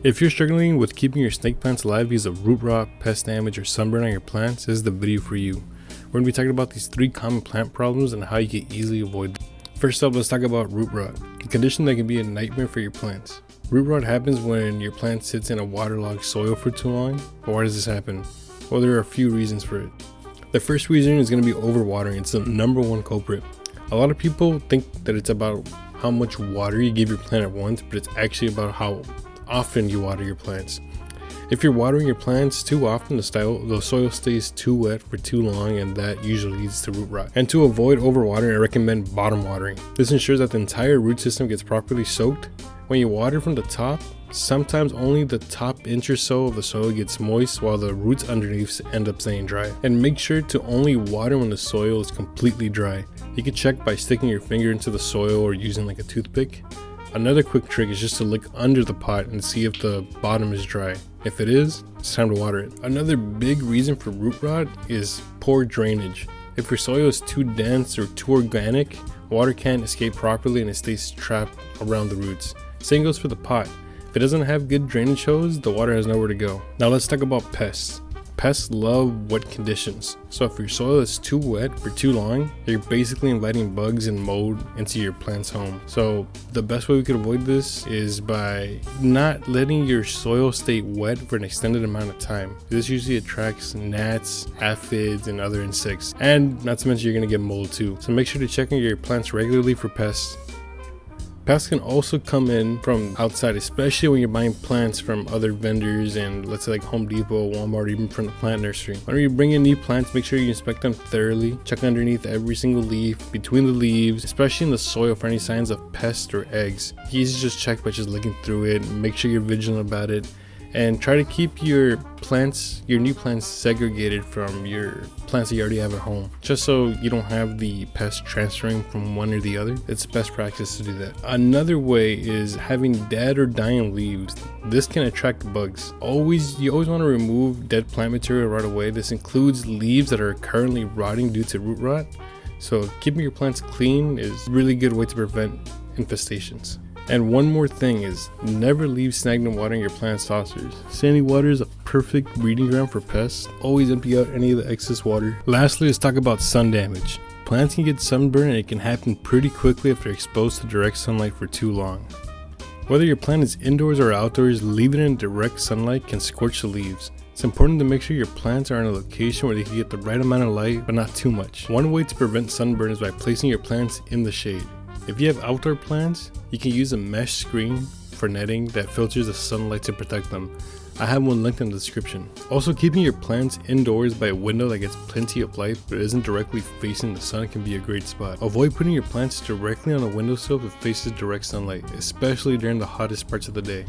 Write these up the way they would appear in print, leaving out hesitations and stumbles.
If you're struggling with keeping your snake plants alive because of root rot, pest damage, or sunburn on your plants, this is the video for you. We're going to be talking about these 3 common plant problems and how you can easily avoid them. First up, let's talk about root rot, a condition that can be a nightmare for your plants. Root rot happens when your plant sits in a waterlogged soil for too long. But why does this happen? Well, there are a few reasons for it. The first reason is going to be overwatering. It's the #1 culprit. A lot of people think that it's about how much water you give your plant at once, but it's actually about how often you water your plants. If you're watering your plants too often, the soil stays too wet for too long, and that usually leads to root rot. And to avoid overwatering, I recommend bottom watering. This ensures that the entire root system gets properly soaked. When you water from the top, sometimes only the top inch or so of the soil gets moist, while the roots underneath end up staying dry. And make sure to only water when the soil is completely dry. You can check by sticking your finger into the soil or using like a toothpick. Another quick trick is just to look under the pot and see if the bottom is dry. If it is, it's time to water it. Another big reason for root rot is poor drainage. If your soil is too dense or too organic, water can't escape properly and it stays trapped around the roots. Same goes for the pot. If it doesn't have good drainage hose, the water has nowhere to go. Now let's talk about pests. Pests love wet conditions. So if your soil is too wet for too long, you're basically inviting bugs and mold into your plant's home. So the best way we could avoid this is by not letting your soil stay wet for an extended amount of time. This usually attracts gnats, aphids, and other insects. And not to mention you're gonna get mold too. So make sure to check on your plants regularly for pests. Pests can also come in from outside, especially when you're buying plants from other vendors and let's say like Home Depot, Walmart, even from the plant nursery. Whenever you bring in new plants, make sure you inspect them thoroughly. Check underneath every single leaf, between the leaves, especially in the soil for any signs of pests or eggs. Easy to just check by just looking through it. Make sure you're vigilant about it. And try to keep your new plants segregated from your plants that you already have at home, just so you don't have the pests transferring from one or the other. It's best practice to do that. Another way is having dead or dying leaves. This can attract bugs. You always want to remove dead plant material right away. This includes leaves that are currently rotting due to root rot. So keeping your plants clean is a really good way to prevent infestations. And one more thing is never leave stagnant water in your plant saucers. Sandy water is a perfect breeding ground for pests. Always empty out any of the excess water. Lastly, let's talk about sun damage. Plants can get sunburn and it can happen pretty quickly if they're exposed to direct sunlight for too long. Whether your plant is indoors or outdoors, leaving it in direct sunlight can scorch the leaves. It's important to make sure your plants are in a location where they can get the right amount of light, but not too much. One way to prevent sunburn is by placing your plants in the shade. If you have outdoor plants, you can use a mesh screen for netting that filters the sunlight to protect them. I have one linked in the description. Also, keeping your plants indoors by a window that gets plenty of light but isn't directly facing the sun can be a great spot. Avoid putting your plants directly on a windowsill that faces direct sunlight, especially during the hottest parts of the day.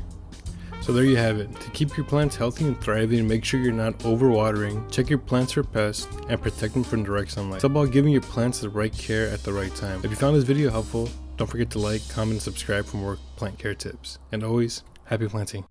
So there you have it. To keep your plants healthy and thriving, make sure you're not overwatering, check your plants for pests, and protect them from direct sunlight. It's about giving your plants the right care at the right time. If you found this video helpful, don't forget to like, comment, and subscribe for more plant care tips. And always, happy planting.